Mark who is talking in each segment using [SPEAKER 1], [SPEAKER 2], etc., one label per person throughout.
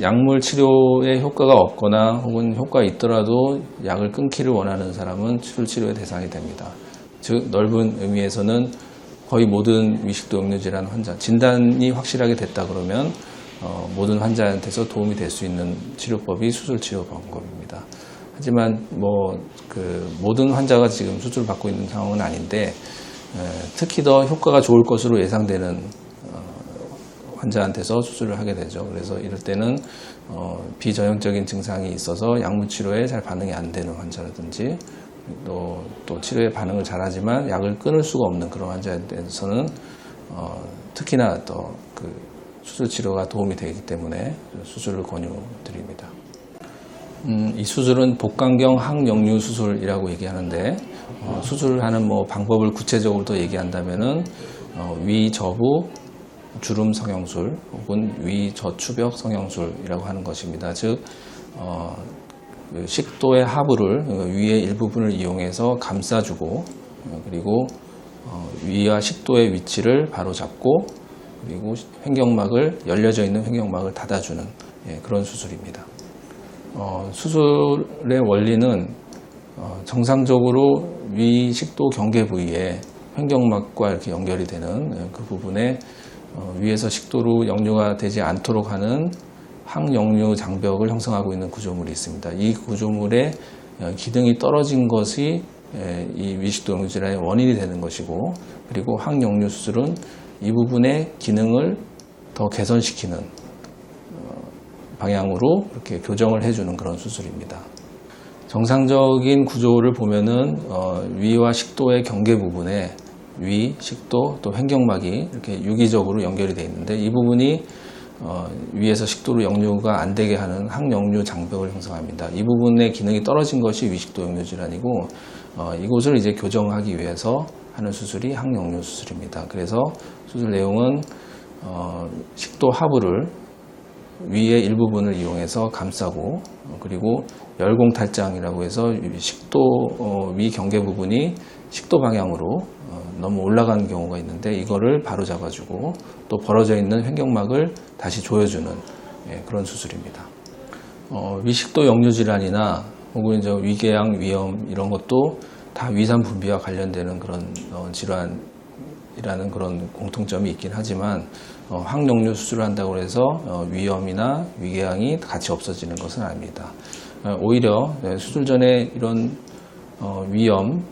[SPEAKER 1] 약물 치료에 효과가 없거나 혹은 효과가 있더라도 약을 끊기를 원하는 사람은 수술 치료의 대상이 됩니다. 즉 넓은 의미에서는 거의 모든 위식도 역류 질환 환자, 진단이 확실하게 됐다 그러면 모든 환자한테서 도움이 될 수 있는 치료법이 수술 치료 방법입니다. 하지만 모든 환자가 지금 수술을 받고 있는 상황은 아닌데 특히 더 효과가 좋을 것으로 예상되는 환자한테서 수술을 하게 되죠. 그래서 이럴 때는 비전형적인 증상이 있어서 약물 치료에 잘 반응이 안 되는 환자라든지 또 치료에 반응을 잘하지만 약을 끊을 수가 없는 그런 환자에 대해서는 특히나 더 수술 치료가 도움이 되기 때문에 수술을 권유드립니다. 이 수술은 복강경 항역류 수술이라고 얘기하는데 수술하는 방법을 구체적으로 더 얘기한다면은 위저부 주름 성형술 혹은 위저추벽 성형술이라고 하는 것입니다. 즉 식도의 하부를 위의 일부분을 이용해서 감싸주고 그리고 위와 식도의 위치를 바로 잡고 그리고 횡격막을 열려져 있는 횡격막을 닫아주는 그런 수술입니다. 수술의 원리는 정상적으로 위 식도 경계 부위에 횡격막과 이렇게 연결이 되는 그 부분에 위에서 식도로 역류가 되지 않도록 하는 항역류 장벽을 형성하고 있는 구조물이 있습니다. 이 구조물의 기능이 떨어진 것이 이 위식도 역류 질환의 원인이 되는 것이고 그리고 항역류 수술은 이 부분의 기능을 더 개선시키는 방향으로 이렇게 교정을 해주는 그런 수술입니다. 정상적인 구조를 보면은 위와 식도의 경계 부분에 위, 식도, 또 횡격막이 이렇게 유기적으로 연결이 되어 있는데 이 부분이 위에서 식도로 역류가 안 되게 하는 항역류 장벽을 형성합니다. 이 부분의 기능이 떨어진 것이 위식도 역류 질환이고 이곳을 이제 교정하기 위해서 하는 수술이 항역류 수술입니다. 그래서 수술 내용은 식도 하부를 위의 일부분을 이용해서 감싸고 그리고 열공탈장이라고 해서 식도 위 경계 부분이 식도 방향으로 너무 올라가는 경우가 있는데 이거를 바로 잡아주고 또 벌어져 있는 횡격막을 다시 조여주는 그런 수술입니다. 위식도 역류 질환이나 혹은 이제 위궤양, 위염 이런 것도 다 위산 분비와 관련되는 그런 질환이라는 그런 공통점이 있긴 하지만 항역류 수술을 한다고 해서 위염이나 위궤양이 같이 없어지는 것은 아닙니다. 오히려 수술 전에 이런 위염,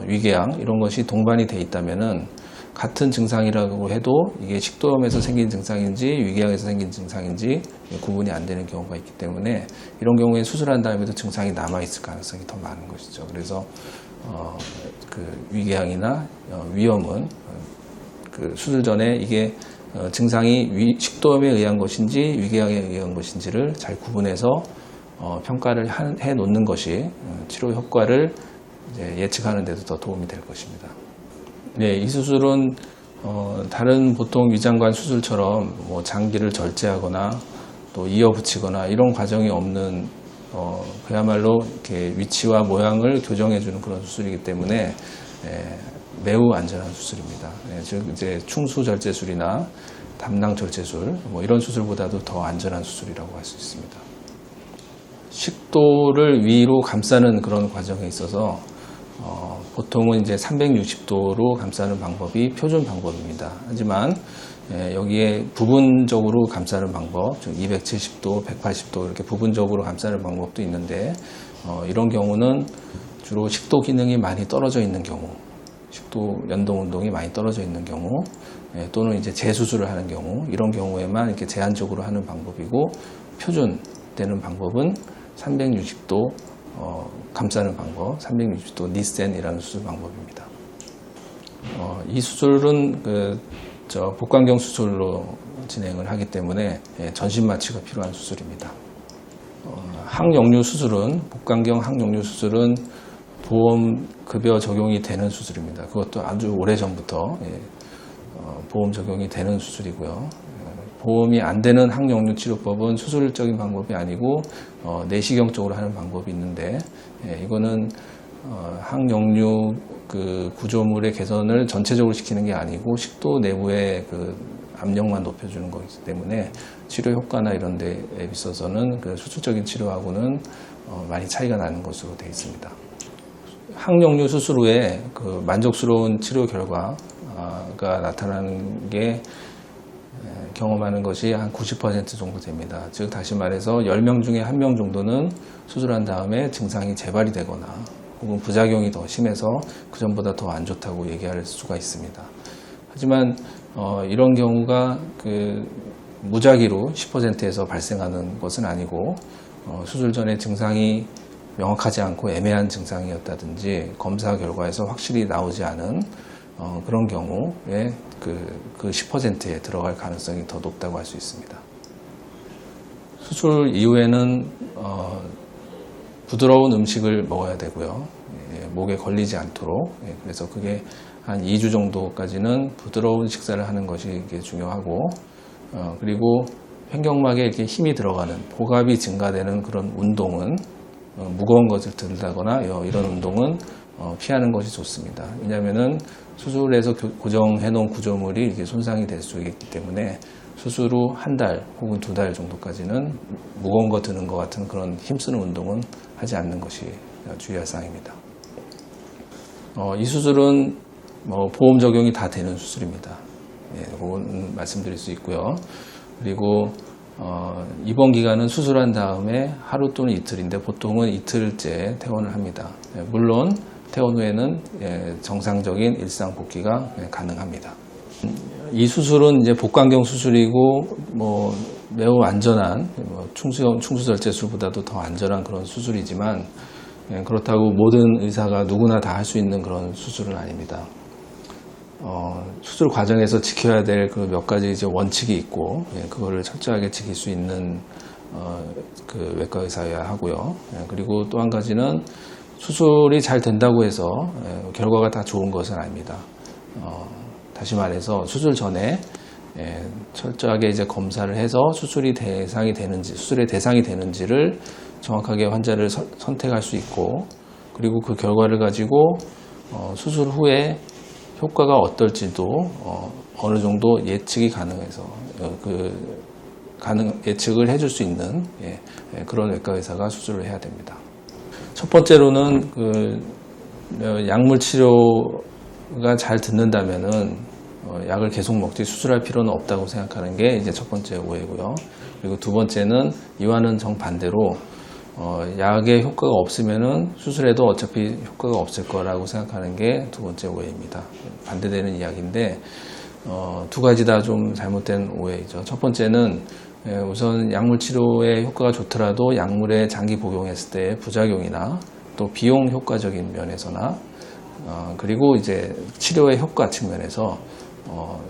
[SPEAKER 1] 위궤양 이런 것이 동반이 돼 있다면은 같은 증상이라고 해도 이게 식도염에서 생긴 증상인지 위궤양에서 생긴 증상인지 구분이 안 되는 경우가 있기 때문에 이런 경우에 수술한 다음에도 증상이 남아 있을 가능성이 더 많은 것이죠. 그래서 위궤양이나 위염은 수술 전에 이게 증상이 식도염에 의한 것인지 위궤양에 의한 것인지를 잘 구분해서 평가를 해 놓는 것이 치료 효과를 예측하는 데도 더 도움이 될 것입니다. 네, 이 수술은 다른 보통 위장관 수술처럼 장기를 절제하거나 또 이어붙이거나 이런 과정이 없는 그야말로 이렇게 위치와 모양을 교정해주는 그런 수술이기 때문에 매우 안전한 수술입니다. 즉 이제 충수 절제술이나 담낭 절제술 이런 수술보다도 더 안전한 수술이라고 할 수 있습니다. 식도를 위로 감싸는 그런 과정에 있어서 보통은 이제 360도로 감싸는 방법이 표준 방법입니다. 하지만 여기에 부분적으로 감싸는 방법, 즉 270도, 180도 이렇게 부분적으로 감싸는 방법도 있는데 이런 경우는 주로 식도 기능이 많이 떨어져 있는 경우, 식도 연동 운동이 많이 떨어져 있는 경우, 또는 이제 재수술을 하는 경우 이런 경우에만 이렇게 제한적으로 하는 방법이고 표준되는 방법은 360도 감싸는 방법, 360도 니센이라는 수술 방법입니다. 이 수술은 복강경 수술로 진행을 하기 때문에 전신 마취가 필요한 수술입니다. 항역류 수술은 복강경 항역류 수술은 보험 급여 적용이 되는 수술입니다. 그것도 아주 오래 전부터 보험 적용이 되는 수술이고요. 보험이 안 되는 항역류 치료법은 수술적인 방법이 아니고 내시경적으로 하는 방법이 있는데 이거는 항역류 구조물의 개선을 전체적으로 시키는 게 아니고 식도 내부의 압력만 높여주는 거기 때문에 치료 효과나 이런 데에 있어서는 그 수술적인 치료하고는 많이 차이가 나는 것으로 되어 있습니다. 항역류 수술 후에 그 만족스러운 치료 결과가 나타나는 게 경험하는 것이 한 90% 정도 됩니다. 즉 다시 말해서 10명 중에 1명 정도는 수술한 다음에 증상이 재발이 되거나 혹은 부작용이 더 심해서 그전보다 더 안 좋다고 얘기할 수가 있습니다. 하지만 이런 경우가 그 무작위로 10%에서 발생하는 것은 아니고 수술 전에 증상이 명확하지 않고 애매한 증상이었다든지 검사 결과에서 확실히 나오지 않은 그런 경우에 그 10%에 들어갈 가능성이 더 높다고 할 수 있습니다. 수술 이후에는 부드러운 음식을 먹어야 되고요. 목에 걸리지 않도록. 그래서 그게 한 2주 정도까지는 부드러운 식사를 하는 것이 중요하고, 그리고 횡격막에 이렇게 힘이 들어가는, 복압이 증가되는 그런 운동은 무거운 것을 들다거나 이런 운동은 피하는 것이 좋습니다. 왜냐하면은 수술에서 고정해 놓은 구조물이 이렇게 손상이 될 수 있기 때문에 수술 후 한 달 혹은 2달 정도까지는 무거운 거 드는 것 같은 그런 힘쓰는 운동은 하지 않는 것이 주의할 사항입니다. 이 수술은 보험 적용이 다 되는 수술입니다. 그건 말씀드릴 수 있고요. 그리고 입원 기간은 수술한 다음에 하루 또는 이틀인데 보통은 이틀째 퇴원을 합니다. 물론 퇴원 후에는 정상적인 일상 복귀가 가능합니다. 이 수술은 이제 복강경 수술이고 매우 안전한 충수절제술보다도 더 안전한 그런 수술이지만 그렇다고 모든 의사가 누구나 다 할 수 있는 그런 수술은 아닙니다. 수술 과정에서 지켜야 될 그 몇 가지 이제 원칙이 있고 그거를 철저하게 지킬 수 있는 그 외과 의사여야 하고요. 그리고 또 한 가지는 수술이 잘 된다고 해서 결과가 다 좋은 것은 아닙니다. 다시 말해서 수술 전에 철저하게 이제 검사를 해서 수술의 대상이 되는지를 정확하게 환자를 선택할 수 있고, 그리고 그 결과를 가지고 수술 후에 효과가 어떨지도 어느 정도 예측이 가능해서 예측을 해줄 수 있는 그런 외과 의사가 수술을 해야 됩니다. 첫 번째로는 약물 치료가 잘 듣는다면은 약을 계속 먹지 수술할 필요는 없다고 생각하는 게 이제 첫 번째 오해고요. 그리고 두 번째는 이와는 정반대로 약의 효과가 없으면은 수술해도 어차피 효과가 없을 거라고 생각하는 게 두 번째 오해입니다. 반대되는 이야기인데 두 가지 다 좀 잘못된 오해이죠. 첫 번째는 우선 약물 치료의 효과가 좋더라도 약물에 장기 복용했을 때의 부작용이나 또 비용 효과적인 면에서나 그리고 이제 치료의 효과 측면에서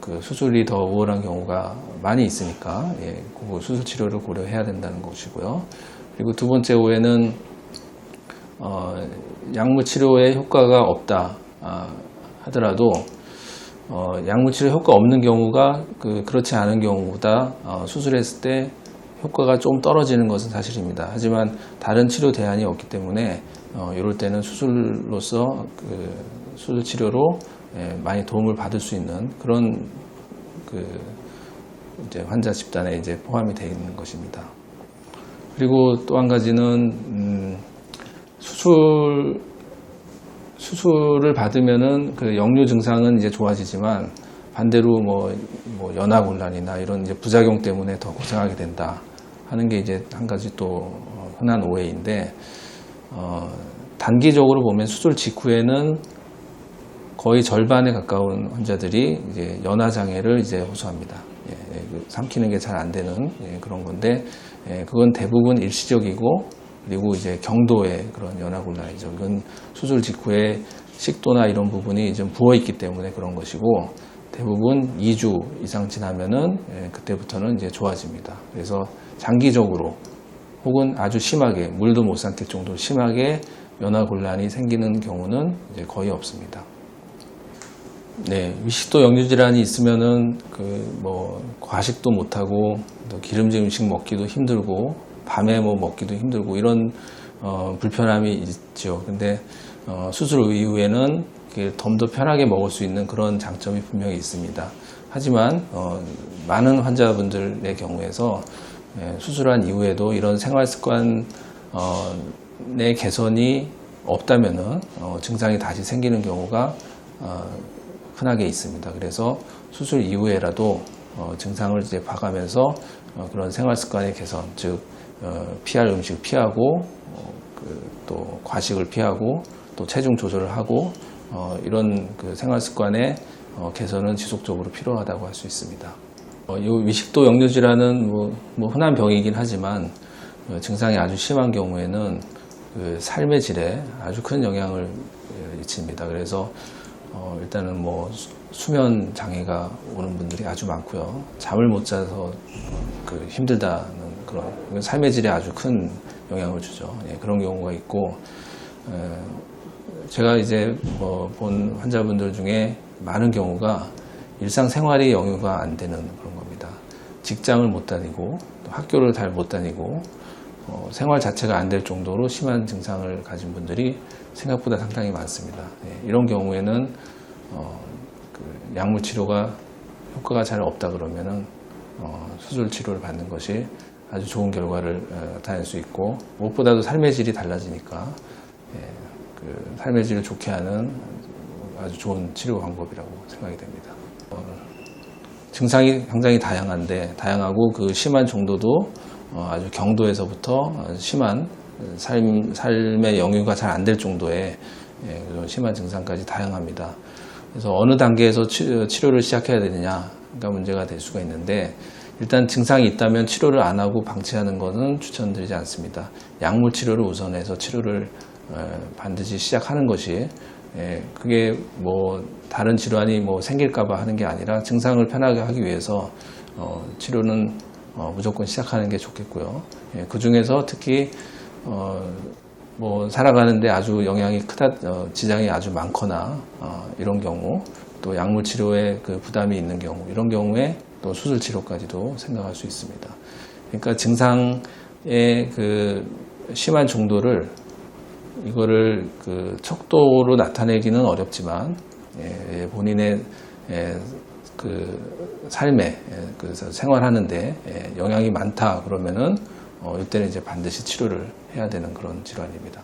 [SPEAKER 1] 그 수술이 더 우월한 경우가 많이 있으니까 그 수술 치료를 고려해야 된다는 것이고요. 그리고 두 번째 오해는 약물 치료에 효과가 없다 하더라도 약물 치료 효과 없는 경우가 그렇지 않은 경우보다 수술했을 때 효과가 좀 떨어지는 것은 사실입니다. 하지만 다른 치료 대안이 없기 때문에 이럴 때는 수술로서 수술 치료로 많이 도움을 받을 수 있는 그런 이제 환자 집단에 이제 포함이 되어 있는 것입니다. 그리고 또 한 가지는 수술을 받으면은 그 역류 증상은 이제 좋아지지만 반대로 연화곤란이나 이런 이제 부작용 때문에 더 고생하게 된다 하는 게 이제 한 가지 또 흔한 오해인데, 단기적으로 보면 수술 직후에는 거의 절반에 가까운 환자들이 이제 연화 장애를 이제 호소합니다. 삼키는 게 잘 안 되는 그런 건데, 그건 대부분 일시적이고 그리고 이제 경도의 그런 연화곤란이죠. 이건 수술 직후에 식도나 이런 부분이 좀 부어 있기 때문에 그런 것이고, 대부분 2주 이상 지나면은 그때부터는 이제 좋아집니다. 그래서 장기적으로 혹은 아주 심하게 물도 못 삼킬 정도로 심하게 연화곤란이 생기는 경우는 이제 거의 없습니다. 위식도 역류 질환이 있으면은 과식도 못하고 또 기름진 음식 먹기도 힘들고 밤에 먹기도 힘들고 이런 불편함이 있죠. 근데 수술 이후에는 좀 더 편하게 먹을 수 있는 그런 장점이 분명히 있습니다. 하지만 많은 환자분들의 경우에서 수술한 이후에도 이런 생활 습관의 개선이 없다면은 증상이 다시 생기는 경우가 흔하게 있습니다. 그래서 수술 이후에라도 증상을 이제 봐가면서 그런 생활 습관의 개선, 즉 피할 음식을 피하고 또 과식을 피하고 또 체중 조절을 하고 이런 그 생활 습관의 개선은 지속적으로 필요하다고 할 수 있습니다. 이 위식도 역류 질환은 뭐 흔한 병이긴 하지만 증상이 아주 심한 경우에는 그 삶의 질에 아주 큰 영향을 미칩니다. 그래서 일단은 뭐 수면 장애가 오는 분들이 아주 많고요. 잠을 못 자서 그 힘들다는 그런 삶의 질에 아주 큰 영향을 주죠. 그런 경우가 있고, 제가 이제 본 환자분들 중에 많은 경우가 일상생활이 영유가 안 되는 그런 겁니다. 직장을 못 다니고 또 학교를 잘 못 다니고 생활 자체가 안 될 정도로 심한 증상을 가진 분들이 생각보다 상당히 많습니다. 이런 경우에는 그 약물 치료가 효과가 잘 없다 그러면은 수술 치료를 받는 것이 아주 좋은 결과를 나타낼 수 있고, 무엇보다도 삶의 질이 달라지니까 그 삶의 질을 좋게 하는 아주 좋은 치료 방법이라고 생각이 됩니다. 증상이 굉장히 다양하고 그 심한 정도도 아주 경도에서부터 아주 심한 삶의 영유가 잘 안 될 정도의 심한 증상까지 다양합니다. 그래서 어느 단계에서 치료를 시작해야 되느냐가 문제가 될 수가 있는데, 일단 증상이 있다면 치료를 안 하고 방치하는 것은 추천드리지 않습니다. 약물 치료를 우선해서 치료를 반드시 시작하는 것이, 그게 뭐 다른 질환이 뭐 생길까봐 하는 게 아니라 증상을 편하게 하기 위해서 치료는 무조건 시작하는 게 좋겠고요. 그 중에서 특히 뭐 살아가는데 아주 영향이 크다, 지장이 아주 많거나 이런 경우, 또 약물 치료에 그 부담이 있는 경우, 이런 경우에 또 수술 치료까지도 생각할 수 있습니다. 그러니까 증상의 그 심한 정도를 이거를 그 척도로 나타내기는 어렵지만 본인의 그 삶에 그 생활하는데 영향이 많다 그러면은 이때는 이제 반드시 치료를 해야 되는 그런 질환입니다.